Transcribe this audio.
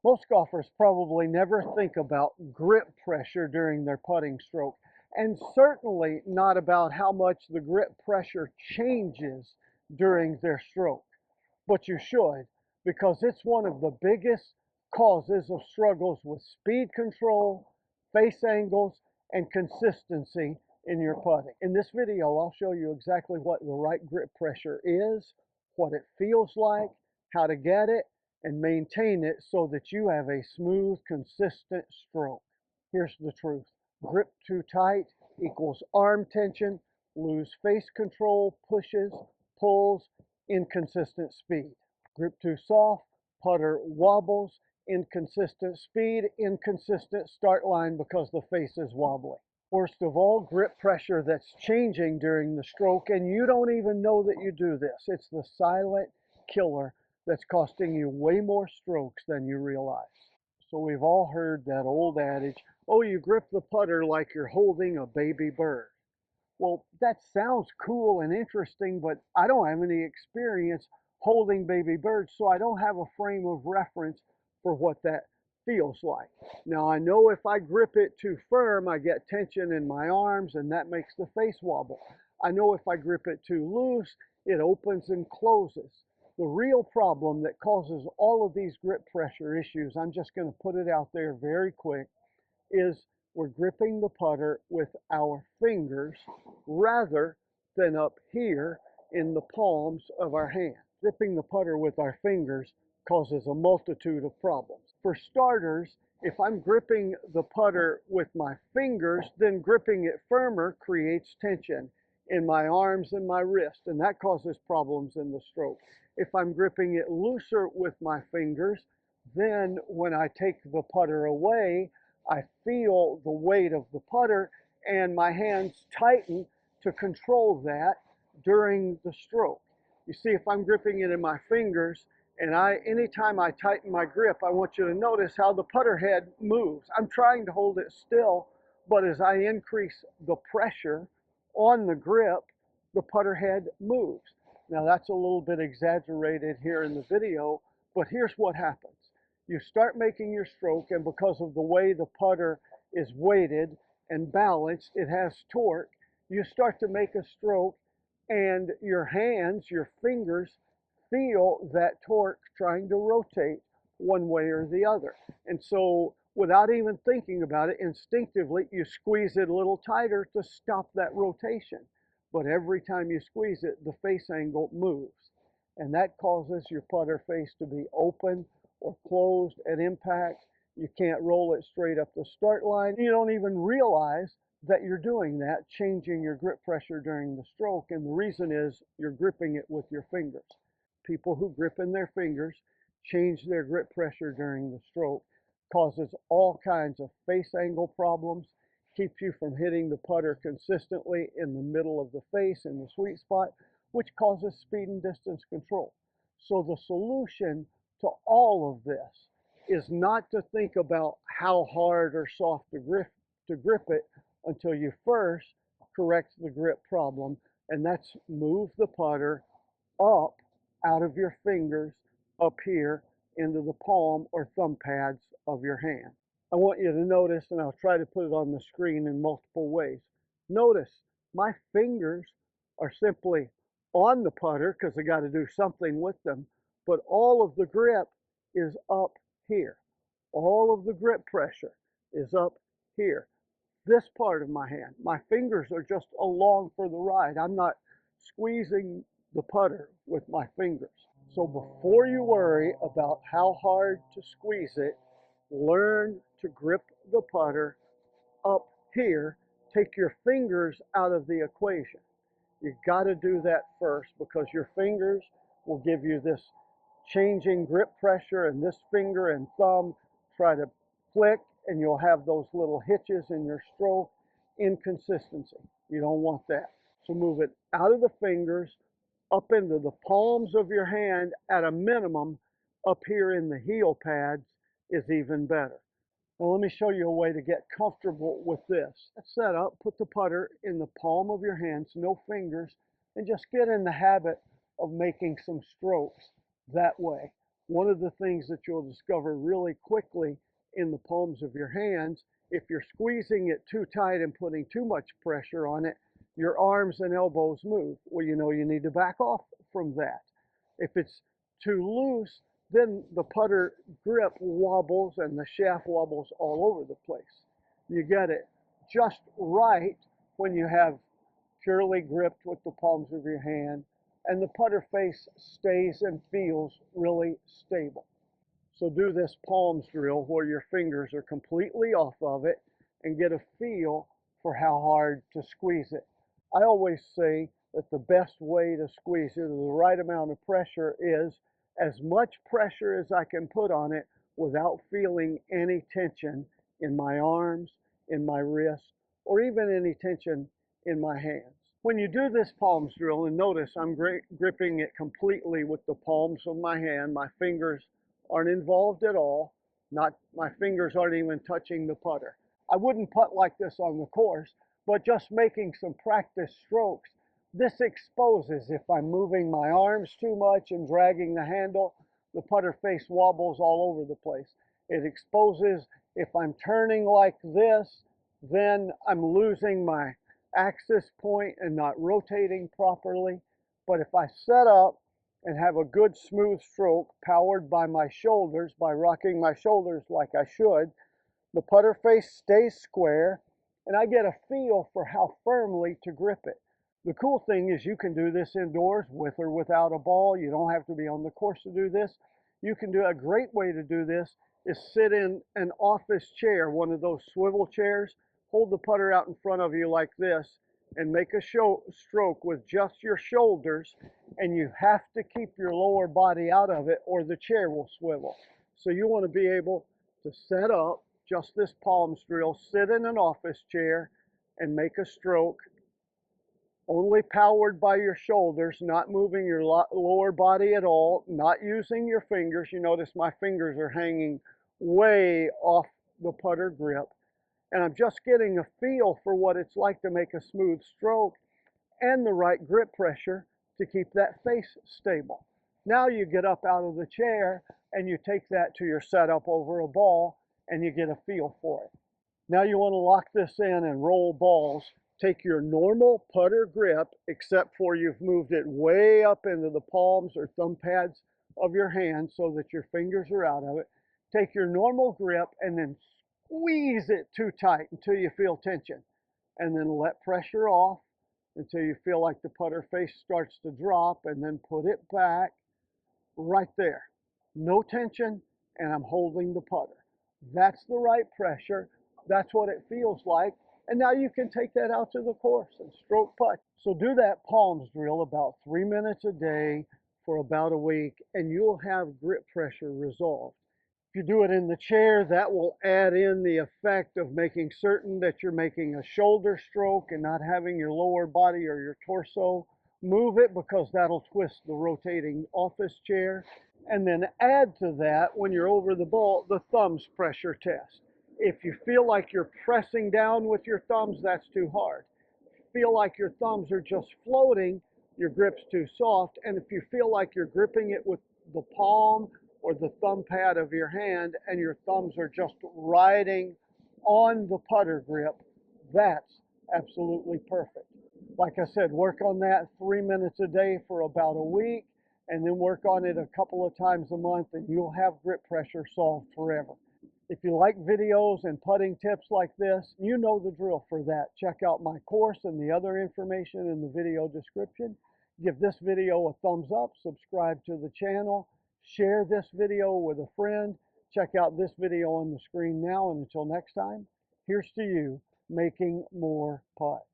Most golfers probably never think about grip pressure during their putting stroke, and certainly not about how much the grip pressure changes during their stroke. But you should, because it's one of the biggest causes of struggles with speed control, face angles, and consistency in your putting. In this video, I'll show you exactly what the right grip pressure is, what it feels like, how to get it, and maintain it so that you have a smooth, consistent stroke. Here's the truth. Grip too tight equals arm tension, lose face control, pushes, pulls, inconsistent speed. Grip too soft, putter wobbles, inconsistent speed, inconsistent start line because the face is wobbly. Worst of all, grip pressure that's changing during the stroke, and you don't even know that you do this. It's the silent killer that's costing you way more strokes than you realize. So we've all heard that old adage, oh, you grip the putter like you're holding a baby bird. Well, that sounds cool and interesting, but I don't have any experience holding baby birds, so I don't have a frame of reference for what that feels like. Now, I know if I grip it too firm, I get tension in my arms, and that makes the face wobble. I know if I grip it too loose, it opens and closes. The real problem that causes all of these grip pressure issues, I'm just going to put it out there very quick, is we're gripping the putter with our fingers rather than up here in the palms of our hand. Gripping the putter with our fingers causes a multitude of problems. For starters, if I'm gripping the putter with my fingers, then gripping it firmer creates tension in my arms and my wrist, and that causes problems in the stroke. If I'm gripping it looser with my fingers, then when I take the putter away, I feel the weight of the putter and my hands tighten to control that during the stroke. You see, if I'm gripping it in my fingers and anytime I tighten my grip, I want you to notice how the putter head moves. I'm trying to hold it still, but as I increase the pressure on the grip, the putter head moves. Now that's a little bit exaggerated here in the video, but here's what happens. You start making your stroke, and because of the way the putter is weighted and balanced, it has torque. You start to make a stroke, and your hands, your fingers, feel that torque trying to rotate one way or the other. And so, without even thinking about it, instinctively, you squeeze it a little tighter to stop that rotation. But every time you squeeze it, the face angle moves. And that causes your putter face to be open or closed at impact. You can't roll it straight up the start line. You don't even realize that you're doing that, changing your grip pressure during the stroke. And the reason is you're gripping it with your fingers. People who grip in their fingers change their grip pressure during the stroke, causes all kinds of face angle problems, keeps you from hitting the putter consistently in the middle of the face in the sweet spot, which causes speed and distance control. So the solution to all of this is not to think about how hard or soft to grip it until you first correct the grip problem, and that's move the putter up out of your fingers up here into the palm or thumb pads of your hand. I want you to notice, and I'll try to put it on the screen in multiple ways. Notice my fingers are simply on the putter because I got to do something with them, but all of the grip is up here. All of the grip pressure is up here. This part of my hand, my fingers are just along for the ride. I'm not squeezing the putter with my fingers. So before you worry about how hard to squeeze it, learn to grip the putter up here. Take your fingers out of the equation. You got to do that first because your fingers will give you this changing grip pressure, and this finger and thumb try to flick, and you'll have those little hitches in your stroke. Inconsistency. You don't want that. So move it out of the fingers, up into the palms of your hand at a minimum. Up here in the heel pads is even better. Well, let me show you a way to get comfortable with this. Set up, put the putter in the palm of your hands, no fingers, and just get in the habit of making some strokes that way. One of the things that you'll discover really quickly in the palms of your hands, if you're squeezing it too tight and putting too much pressure on it, your arms and elbows move. Well, you know you need to back off from that. If it's too loose, then the putter grip wobbles and the shaft wobbles all over the place. You get it just right when you have purely gripped with the palms of your hand, and the putter face stays and feels really stable. So do this palms drill where your fingers are completely off of it and get a feel for how hard to squeeze it. I always say that the best way to squeeze it, the right amount of pressure, is as much pressure as I can put on it without feeling any tension in my arms, in my wrist, or even any tension in my hands. When you do this palms drill, and notice I'm gripping it completely with the palms of my hand, my fingers aren't involved at all, my fingers aren't even touching the putter. I wouldn't putt like this on the course, but just making some practice strokes, this exposes if I'm moving my arms too much and dragging the handle, the putter face wobbles all over the place. It exposes if I'm turning like this, then I'm losing my axis point and not rotating properly. But if I set up and have a good smooth stroke powered by my shoulders, by rocking my shoulders like I should, the putter face stays square and I get a feel for how firmly to grip it. The cool thing is you can do this indoors with or without a ball. You don't have to be on the course to do this. You can do a great way to do this is sit in an office chair, one of those swivel chairs, hold the putter out in front of you like this and make a stroke with just your shoulders, and you have to keep your lower body out of it or the chair will swivel. So you want to be able to set up just this palms drill, sit in an office chair and make a stroke only powered by your shoulders, not moving your lower body at all, not using your fingers. You notice my fingers are hanging way off the putter grip. And I'm just getting a feel for what it's like to make a smooth stroke and the right grip pressure to keep that face stable. Now you get up out of the chair and you take that to your setup over a ball and you get a feel for it. Now you want to lock this in and roll balls. Take your normal putter grip, except for you've moved it way up into the palms or thumb pads of your hand so that your fingers are out of it. Take your normal grip and then squeeze it too tight until you feel tension. And then let pressure off until you feel like the putter face starts to drop, and then put it back right there. No tension, and I'm holding the putter. That's the right pressure. That's what it feels like. And now you can take that out to the course and stroke putt. So do that palms drill about 3 minutes a day for about a week, and you'll have grip pressure resolved. If you do it in the chair, that will add in the effect of making certain that you're making a shoulder stroke and not having your lower body or your torso move it, because that'll twist the rotating office chair. And then add to that, when you're over the ball, the thumbs pressure test. If you feel like you're pressing down with your thumbs, that's too hard. Feel like your thumbs are just floating, your grip's too soft. And if you feel like you're gripping it with the palm or the thumb pad of your hand and your thumbs are just riding on the putter grip, that's absolutely perfect. Like I said, work on that 3 minutes a day for about a week, and then work on it a couple of times a month, and you'll have grip pressure solved forever. If you like videos and putting tips like this, you know the drill for that. Check out my course and the other information in the video description. Give this video a thumbs up, subscribe to the channel, share this video with a friend. Check out this video on the screen now, and until next time, here's to you making more putts.